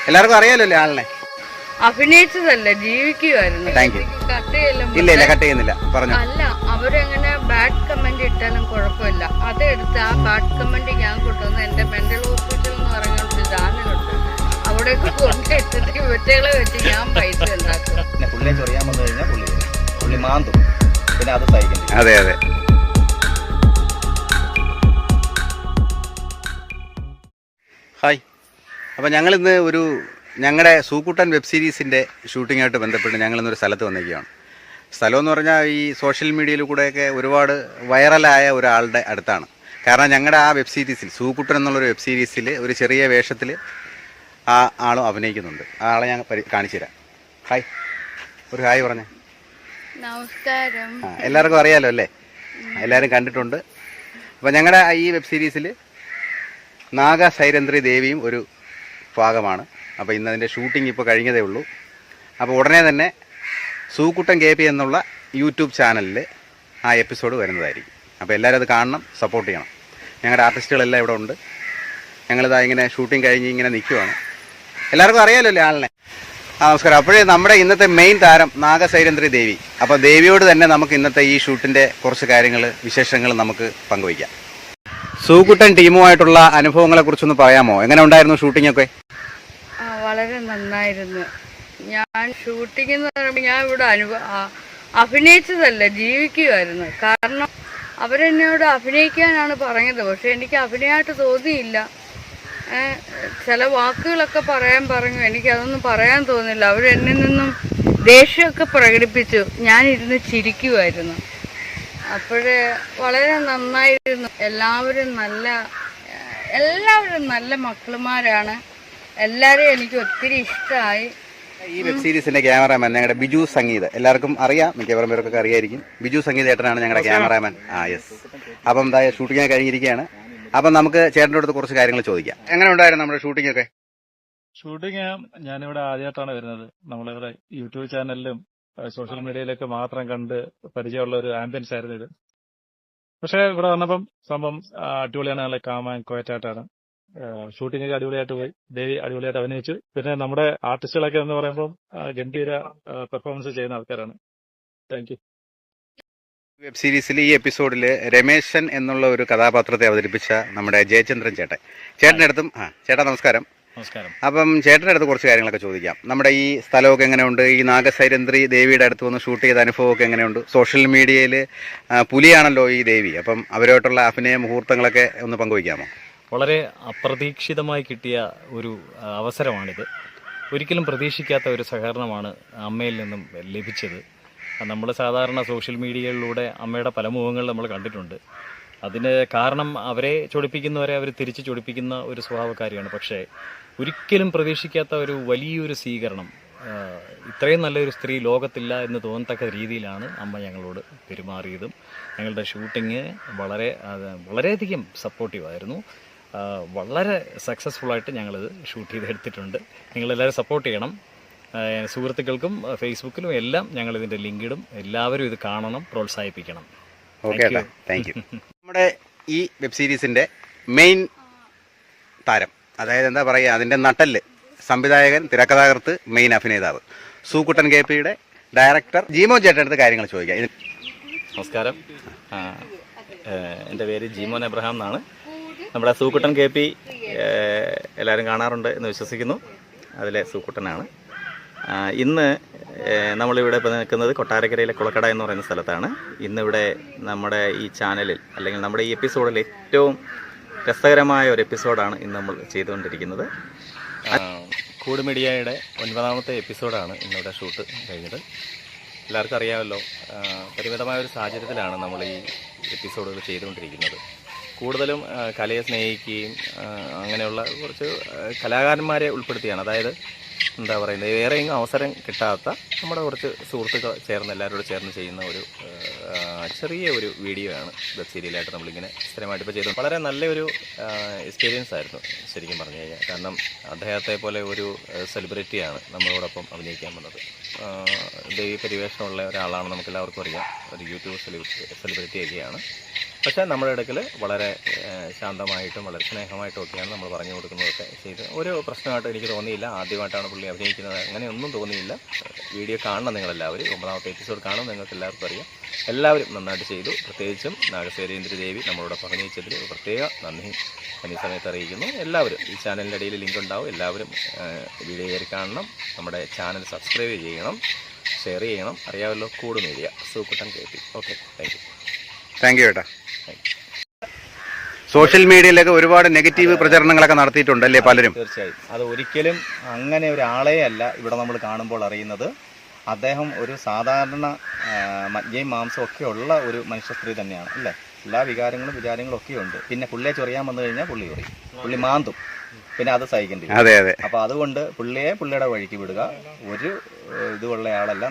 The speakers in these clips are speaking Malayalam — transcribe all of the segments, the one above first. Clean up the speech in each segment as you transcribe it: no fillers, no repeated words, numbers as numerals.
എല്ലാവർക്കും അറിയാലോ ആളിനെ. അഭിനയിച്ചതല്ല, ജീവിക്കുമായിരുന്നു. Thank you. ഇല്ല കട്ട് ചെയ്യുന്നില്ല, പറഞ്ഞു. അല്ല, അവരെങ്ങനെ ബാഡ് കമന്റ് ഇട്ടാലും കുഴപ്പമില്ല. അതെടുത്ത് ആ ബാഡ് കമന്റ് ഞാൻ കൊണ്ടുവന്ന് എന്റെ മെന്റൽ ഹോസ്പിറ്റൽ എന്ന് പറഞ്ഞൊരു ചാനലുണ്ട്, അവിടെയൊക്കെ കൊണ്ടിട്ടിട്ട് ഇവറ്റകളെ വെച്ച് ഞാൻ പൈസ ഉണ്ടാക്കും. പുള്ളിയെ ചൊറിയാൻ വന്നു കഴിഞ്ഞാൽ പുള്ളി മാന്തും, പിന്നെ അത് സഹിക്കും. അതെ അതെ. ഹായ്. അപ്പോൾ ഞങ്ങളിന്ന് ഞങ്ങളുടെ സൂക്കുട്ടൻ വെബ് സീരീസിൻ്റെ ഷൂട്ടിങ്ങായിട്ട് ബന്ധപ്പെട്ട് ഞങ്ങളിന്നൊരു സ്ഥലത്ത് വന്നിരിക്കുകയാണ്. സ്ഥലം എന്ന് പറഞ്ഞാൽ ഈ സോഷ്യൽ മീഡിയയിൽ കൂടെയൊക്കെ ഒരുപാട് വൈറലായ ഒരാളുടെ അടുത്താണ്. കാരണം ഞങ്ങളുടെ ആ വെബ് സീരീസിൽ സൂക്കുട്ടൻ എന്നുള്ളൊരു വെബ് സീരീസിൽ ഒരു ചെറിയ വേഷത്തിൽ ആ ആളും അഭിനയിക്കുന്നുണ്ട്. ആ ആളെ ഞാൻ കാണിച്ചു തരാം. ഹായ്, ഒരു ഹായ് പറഞ്ഞേ. നമസ്കാരം. എല്ലാവർക്കും അറിയാലോ അല്ലേ, എല്ലാവരും കണ്ടിട്ടുണ്ട്. അപ്പോൾ ഞങ്ങളുടെ ഈ വെബ് സീരീസിൽ നാഗസൈരന്ധ്രി ദേവിയും ഒരു ഭാഗമാണ്. അപ്പോൾ ഇന്നതിൻ്റെ ഷൂട്ടിംഗ് ഇപ്പോൾ കഴിഞ്ഞതേ ഉള്ളൂ. അപ്പോൾ ഉടനെ തന്നെ സൂക്കുട്ടൻ KP എന്നുള്ള യൂട്യൂബ് ചാനലിൽ ആ എപ്പിസോഡ് വരുന്നതായിരിക്കും. അപ്പോൾ എല്ലാവരും അത് കാണണം, സപ്പോർട്ട് ചെയ്യണം. ഞങ്ങളുടെ ആർട്ടിസ്റ്റുകളെല്ലാം ഇവിടെ ഉണ്ട്. ഞങ്ങളിതാ ഇങ്ങനെ ഷൂട്ടിംഗ് കഴിഞ്ഞ് ഇങ്ങനെ നിൽക്കുവാണ്. എല്ലാവർക്കും അറിയാമല്ലോ അല്ലേ ആളിനെ. നമസ്കാരം. അപ്പോഴേ നമ്മുടെ ഇന്നത്തെ മെയിൻ താരം നാഗസൈരന്ധ്രി ദേവി. അപ്പോൾ ദേവിയോട് തന്നെ നമുക്ക് ഇന്നത്തെ ഈ ഷൂട്ടിൻ്റെ കുറച്ച് കാര്യങ്ങൾ, വിശേഷങ്ങൾ നമുക്ക് പങ്കുവയ്ക്കാം. സൂക്കുട്ടൻ ടീമുമായിട്ടുള്ള അനുഭവങ്ങളെക്കുറിച്ചൊന്ന് പറയാമോ? എങ്ങനെ ഉണ്ടായിരുന്നു ഷൂട്ടിംഗ് ഒക്കെ? വളരെ നന്നായിരുന്നു. ഞാൻ ഷൂട്ടിംഗ് എന്ന് പറയുമ്പോൾ ഞാൻ ഇവിടെ അഭിനയിച്ചതല്ല, ജീവിക്കുമായിരുന്നു. കാരണം അവരെന്നോട് അഭിനയിക്കാനാണ് പറഞ്ഞത്, പക്ഷെ എനിക്ക് അഭിനയമായിട്ട് തോന്നിയില്ല. ചില വാക്കുകളൊക്കെ പറഞ്ഞു, എനിക്കതൊന്നും പറയാൻ തോന്നില്ല. അവരെന്നിൽ നിന്നും ദേഷ്യമൊക്കെ പ്രകടിപ്പിച്ചു. ഞാനിരുന്ന് ചിരിക്കുമായിരുന്നു. അപ്പോഴേ വളരെ നന്നായിരുന്നു. എല്ലാവരും നല്ല മക്കളുമാരാണ്. എല്ലാവരെയും എനിക്ക് ഒത്തിരി ഇഷ്ടമായി. ഈ വെബ് സീരീസിന്റെ ക്യാമറാമാൻ ഞങ്ങളുടെ ബിജു സംഗീത്, എല്ലാവർക്കും അറിയാം, മിക്കവാറും പേർക്കൊക്കെ അറിയായിരിക്കും. ബിജു സംഗീത് ഏട്ടനാണ് ഞങ്ങളുടെ ക്യാമറാമാൻ. യെസ്. അപ്പം എന്താ ഷൂട്ടിംഗ് കഴിഞ്ഞിരിക്കുകയാണ്. അപ്പം നമുക്ക് ചേട്ടൻ്റെ അടുത്ത് കുറച്ച് കാര്യങ്ങൾ ചോദിക്കാം. എങ്ങനെ ഉണ്ടായിരുന്നു നമ്മുടെ ഷൂട്ടിംഗ് ഒക്കെ? ഷൂട്ടിംഗ് ഞാനിവിടെ ആദ്യമായിട്ടാണ് വരുന്നത്. നമ്മളിവിടെ യൂട്യൂബ് ചാനലിലും സോഷ്യൽ മീഡിയയിലൊക്കെ മാത്രം കണ്ട് പരിചയമുള്ള ഒരു ആംബിയൻസ് ആയിരുന്നു ഇത്. പക്ഷെ ഇവിടെ വന്നപ്പം സംഭവം അടിപൊളിയാണ്. നല്ല കാം ആൻഡ് ക്വയറ്റായിട്ടാണ്. ഷൂട്ടിംഗ് ഒക്കെ അടിപൊളിയായിട്ട് പോയി. ദേവി അടിപൊളിയായിട്ട് അഭിനയിച്ചു. പിന്നെ നമ്മുടെ ആർട്ടിസ്റ്റുകളൊക്കെ എന്ന് പറയുമ്പോൾ ഗംഭീര പെർഫോമൻസ് ചെയ്യുന്ന ആൾക്കാരാണ്. Thank you. വെബ് സീരീസിൽ ഈ എപ്പിസോഡിൽ രമേശൻ എന്നുള്ള ഒരു കഥാപാത്രത്തെ അവതരിപ്പിച്ച നമ്മുടെ ജയചന്ദ്രൻ ചേട്ടൻ്റെ അടുത്തും ചേട്ടാ നമസ്കാരം. നമസ്കാരം. അപ്പം ചേട്ടൻ്റെ അടുത്ത് കുറച്ച് കാര്യങ്ങളൊക്കെ ചോദിക്കാം. നമ്മുടെ ഈ സ്ഥലമൊക്കെ എങ്ങനെയുണ്ട്? ഈ നാഗസൈരന്ധ്രി ദേവിയുടെ അടുത്ത് വന്ന് ഷൂട്ട് ചെയ്ത അനുഭവമൊക്കെ എങ്ങനെയുണ്ട്? സോഷ്യൽ മീഡിയയിൽ പുലിയാണല്ലോ ഈ ദേവി. അപ്പം അവരുമായിട്ടുള്ള അഭിനയ മുഹൂർത്തങ്ങളൊക്കെ ഒന്ന് പങ്കുവയ്ക്കാമോ? വളരെ അപ്രതീക്ഷിതമായി കിട്ടിയ ഒരു അവസരമാണിത്. ഒരിക്കലും പ്രതീക്ഷിക്കാത്ത ഒരു സഹകരണമാണ് അമ്മയിൽ നിന്നും ലഭിച്ചത്. നമ്മൾ സാധാരണ സോഷ്യൽ മീഡിയകളിലൂടെ അമ്മയുടെ പല മുഖങ്ങൾ നമ്മൾ കണ്ടിട്ടുണ്ട്. അതിന് കാരണം അവരെ ചൊടിപ്പിക്കുന്നവരെ അവർ തിരിച്ച് ചൊടിപ്പിക്കുന്ന ഒരു സ്വഭാവക്കാരിയാണ്. പക്ഷേ ഒരിക്കലും പ്രതീക്ഷിക്കാത്ത ഒരു വലിയൊരു സ്വീകരണം, ഇത്രയും നല്ലൊരു സ്ത്രീ ലോകത്തില്ല എന്ന് തോന്നത്തക്ക രീതിയിലാണ് അമ്മ ഞങ്ങളോട് പെരുമാറിയതും. ഞങ്ങളുടെ ഷൂട്ടിങ് വളരെയധികം സപ്പോർട്ടീവായിരുന്നു. വളരെ സക്സസ്ഫുള്ളായിട്ട് ഞങ്ങളിത് ഷൂട്ട് ചെയ്തെടുത്തിട്ടുണ്ട്. നിങ്ങളെല്ലാവരും സപ്പോർട്ട് ചെയ്യണം. സുഹൃത്തുക്കൾക്കും ഫേസ്ബുക്കിലും എല്ലാം ഞങ്ങളിതിൻ്റെ ലിങ്ക് ഇടും. എല്ലാവരും ഇത് കാണണം, പ്രോത്സാഹിപ്പിക്കണം. Okay, thank U. നമ്മുടെ ഈ വെബ് സീരീസിൻ്റെ മെയിൻ താരം, അതായത് എന്താ പറയുക, അതിൻ്റെ നട്ടല്, സംവിധായകൻ, തിരക്കഥാകൃത്ത്, മെയിൻ അഭിനേതാവ് സൂക്കുട്ടൻ KPയുടെ ഡയറക്ടർ ജീമോൻ ചേട്ടൻ്റെ കാര്യങ്ങൾ ചോദിക്കാം. നമസ്കാരം. എൻ്റെ പേര് ജീമോൻ എബ്രഹാം എന്നാണ്. നമ്മുടെ സൂക്കുട്ടൻ KP എല്ലാവരും കാണാറുണ്ട് എന്ന് വിശ്വസിക്കുന്നു. അതിലെ സൂക്കുട്ടനാണ്. ഇന്ന് നമ്മളിവിടെ ഇപ്പോൾ നിൽക്കുന്നത് കൊട്ടാരക്കരയിലെ കുളക്കട എന്ന് പറയുന്ന സ്ഥലത്താണ്. ഇന്നിവിടെ നമ്മുടെ ഈ ചാനലിൽ, അല്ലെങ്കിൽ നമ്മുടെ ഈ എപ്പിസോഡിൽ ഏറ്റവും രസകരമായ ഒരു എപ്പിസോഡാണ് ഇന്ന് നമ്മൾ ചെയ്തുകൊണ്ടിരിക്കുന്നത്. കൂട് മീഡിയയുടെ 9ാമത്തെ എപ്പിസോഡാണ് ഇന്നിവിടെ ഷൂട്ട് കഴിഞ്ഞത്. എല്ലാവർക്കും അറിയാമല്ലോ, പരിമിതമായ ഒരു സാഹചര്യത്തിലാണ് നമ്മൾ ഈ എപ്പിസോഡുകൾ ചെയ്തുകൊണ്ടിരിക്കുന്നത്. കൂടുതലും കലയെ സ്നേഹിക്കുകയും അങ്ങനെയുള്ള കുറച്ച് കലാകാരന്മാരെ ഉൾപ്പെടുത്തിയാണ്. അതായത് എന്താ പറയുന്നത്, വേറെയെങ്കിലും അവസരം കിട്ടാത്ത നമ്മുടെ കുറച്ച് സുഹൃത്തുക്കൾ ചേർന്ന് എല്ലാവരോടും ചേർന്ന് ചെയ്യുന്ന ഒരു ചെറിയ ഒരു വീഡിയോ ആണ് വെബ് സീരിയലായിട്ട് നമ്മളിങ്ങനെ സ്ഥിരമായിട്ട് ഇപ്പോൾ ചെയ്തു. വളരെ നല്ലൊരു എക്സ്പീരിയൻസ് ആയിരുന്നു ശരിക്കും പറഞ്ഞു കഴിഞ്ഞാൽ. കാരണം അദ്ദേഹത്തെ പോലെ ഒരു സെലിബ്രിറ്റിയാണ് നമ്മളോടൊപ്പം അഭിനയിക്കാൻ വന്നത്. ദേവി പരിവേഷമുള്ള ഒരാളാണ്, നമുക്കെല്ലാവർക്കും അറിയാം. ഒരു യൂട്യൂബ് സെലിബ്രിറ്റിയൊക്കെയാണ്. പക്ഷേ നമ്മുടെ ഇടയ്ക്കിൽ വളരെ ശാന്തമായിട്ടും വളരെ സ്നേഹമായിട്ടും ഒക്കെയാണ് നമ്മൾ പറഞ്ഞു കൊടുക്കുന്നതൊക്കെ ചെയ്ത് ഒരു പ്രശ്നമായിട്ട് എനിക്ക് തോന്നിയില്ല. ആദ്യമായിട്ടാണ് പുള്ളി അഭിനയിക്കുന്നത്, അങ്ങനെയൊന്നും തോന്നിയില്ല. വീഡിയോ കാണണം നിങ്ങളെല്ലാവരും, 9ാമത്തെ എപ്പിസോഡ് കാണും, നിങ്ങൾക്ക് എല്ലാവർക്കും അറിയാം. എല്ലാവരും നന്നായിട്ട് ചെയ്തു. പ്രത്യേകിച്ചും നാഗസേരേന്ദ്ര ദേവി നമ്മളോടൊപ്പം അഭിനയിച്ചതിൽ പ്രത്യേക നന്ദി ഈ സമയത്ത് അറിയിക്കുന്നു. എല്ലാവരും ഈ ചാനലിൻ്റെ ഇടയിൽ ലിങ്ക് ഉണ്ടാവും, എല്ലാവരും വീഡിയോ കയറി കാണണം. നമ്മുടെ ചാനൽ സബ്സ്ക്രൈബ് ചെയ്യണം, ഷെയർ ചെയ്യണം. അറിയാമല്ലോ, കൂട് media, Sookkuttan KP. Okay, thank you ഏട്ടാ. സോഷ്യൽ മീഡിയയിലൊക്കെ ഒരുപാട് നെഗറ്റീവ് പ്രചരണങ്ങളൊക്കെ നടത്തിയിട്ടുണ്ടല്ലേ പലരും? തീർച്ചയായും. അത് ഒരിക്കലും അങ്ങനെ ഒരാളെ അല്ല ഇവിടെ നമ്മൾ കാണുമ്പോൾ അറിയുന്നത്. അദ്ദേഹം ഒരു സാധാരണ മജ്ജയും മാംസവും ഒക്കെ ഉള്ള ഒരു മനുഷ്യ സ്ത്രീ തന്നെയാണ് അല്ലേ. എല്ലാ വിചാരങ്ങളും ഒക്കെ ഉണ്ട്. പിന്നെ പുള്ളിയെ ചൊറിയാൻ വന്നു കഴിഞ്ഞാൽ പുള്ളി മാന്തും, പിന്നെ അത് സഹിക്കേണ്ടി വരും. അതെ അതെ. അപ്പോൾ അതുകൊണ്ട് പുള്ളിയുടെ വഴിക്ക് വിടുക. ഒരു ഇതുള്ള ആളല്ല.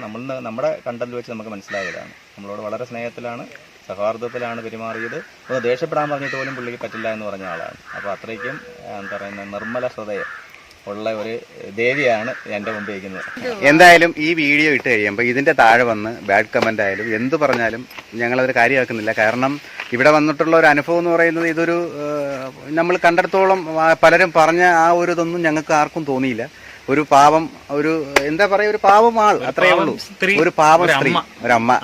നമ്മുടെ കണ്ടന്റ് വെച്ച് നമുക്ക് മനസ്സിലായതാണ്. നമ്മളോട് വളരെ സ്നേഹത്തിലാണ്, സൗഹാർദ്ദത്തിലാണ് പെരുമാറിയത്. ഒന്ന് ദേഷ്യപ്പെടാൻ പറഞ്ഞിട്ട് പോലും പുള്ളിക്ക് പറ്റില്ല എന്ന് പറഞ്ഞ ആളാണ്. അപ്പോൾ അത്രയ്ക്കും എന്താ പറയുന്നത്, നിർമ്മല ഹൃദയം ഉള്ള ഒരു ദേവിയാണ് എൻ്റെ മുമ്പിൽ ഇരിക്കുന്നത്. എന്തായാലും ഈ വീഡിയോ ഇട്ട് കഴിയുമ്പോൾ ഇതിന്റെ താഴെ വന്ന് ബാഡ് കമന്റ് ആയാലും എന്ത് പറഞ്ഞാലും ഞങ്ങളതൊരു കാര്യമാക്കുന്നില്ല. കാരണം ഇവിടെ വന്നിട്ടുള്ള ഒരു അനുഭവം എന്ന് പറയുന്നത് ഇതൊരു നമ്മൾ കണ്ടിടത്തോളം പലരും പറഞ്ഞ ആ ഒരു ഇതൊന്നും ഞങ്ങൾക്ക് ആർക്കും തോന്നിയില്ല. ഒരു പാവം, ഒരു എന്താ പറയാ, ഒരു പാവം ആൾ, അത്രയേ ഉള്ളൂ. ഒരു പാവം സ്ത്രീ, ഒരമ്മ.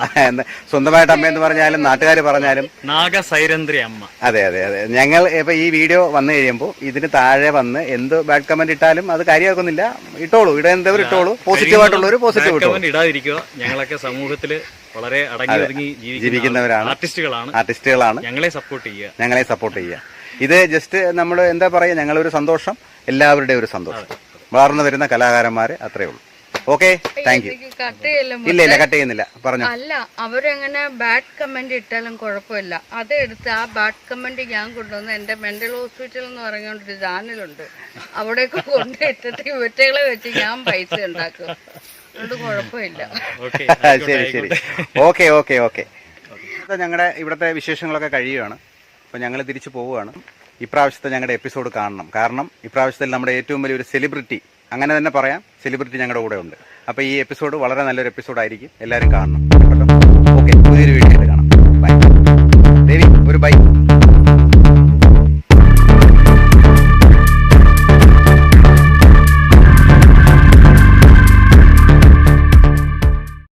സ്വന്തമായിട്ട് അമ്മ എന്ന് പറഞ്ഞാലും നാട്ടുകാർ പറഞ്ഞാലും നാഗസൈരന്ധ്രി അമ്മ. അതെ അതെ അതെ. ഞങ്ങൾ ഇപ്പൊ ഈ വീഡിയോ വന്നു കഴിയുമ്പോൾ ഇതിന് താഴെ വന്ന് എന്ത് ബാഡ് കമന്റ് ഇട്ടാലും അത് കാര്യമാക്കുന്നില്ല. ഇട്ടോളൂ, ഇടേണ്ടവർ ഇട്ടോളൂ. പോസിറ്റീവായിട്ടുള്ളവർ പോസിറ്റീവ് ഇടാതിരിക്കുക. ഞങ്ങളൊക്കെ സമൂഹത്തിൽ വളരെ അടങ്ങി ഒതുങ്ങി ജീവിക്കുന്നവരാണ്, ആർട്ടിസ്റ്റുകളാണ്. ഞങ്ങളെ സപ്പോർട്ട് ചെയ്യുക. ഇത് ജസ്റ്റ് നമ്മൾ എന്താ പറയാ, ഞങ്ങളൊരു സന്തോഷം, എല്ലാവരുടെയും ഒരു സന്തോഷം. വളർന്നു വരുന്ന കലാകാരന്മാര്, അത്രേ ഉള്ളൂ. Okay, thank you. ഇല്ല കട്ട് ചെയ്യുന്നില്ല, പറഞ്ഞു. അല്ല, അവരെങ്ങനെ ബാഡ് കമന്റ് ഇട്ടാലും കുഴപ്പമില്ല. അതെടുത്ത് ആ ബാഡ് കമന്റ് ഞാൻ കൊണ്ടുവന്ന് എന്റെ മെന്റൽ ഹോസ്പിറ്റൽ എന്ന് പറഞ്ഞൊരു ചാനലുണ്ട്, അവിടേക്ക് കൊണ്ടിട്ടിട്ട് ഇവറ്റകളെ വെച്ച് ഞാൻ പൈസ ഉണ്ടാക്കും. അതുകൊണ്ട് കുഴപ്പമില്ല. ശരി. Okay okay okay. ഞങ്ങളുടെ ഇവിടുത്തെ വിശേഷങ്ങളൊക്കെ കഴിയുകയാണ്. അപ്പോൾ ഞങ്ങൾ തിരിച്ചു പോവുകയാണ്. ഇപ്രാവശ്യത്തെ ഞങ്ങളുടെ എപ്പിസോഡ് കാണണം. കാരണം ഇപ്രാവശ്യത്തിൽ നമ്മുടെ ഏറ്റവും വലിയൊരു സെലിബ്രിറ്റി, അങ്ങനെ തന്നെ പറയാം, സെലിബ്രിറ്റി ഞങ്ങളുടെ കൂടെ ഉണ്ട്. അപ്പോൾ ഈ എപ്പിസോഡ് വളരെ നല്ലൊരു എപ്പിസോഡായിരിക്കും. എല്ലാവരും കാണണം. ഓക്കെ, പുതിയൊരു വീഡിയോയിൽ കാണാം. ബൈ ദേവി, ഒരു ബൈ.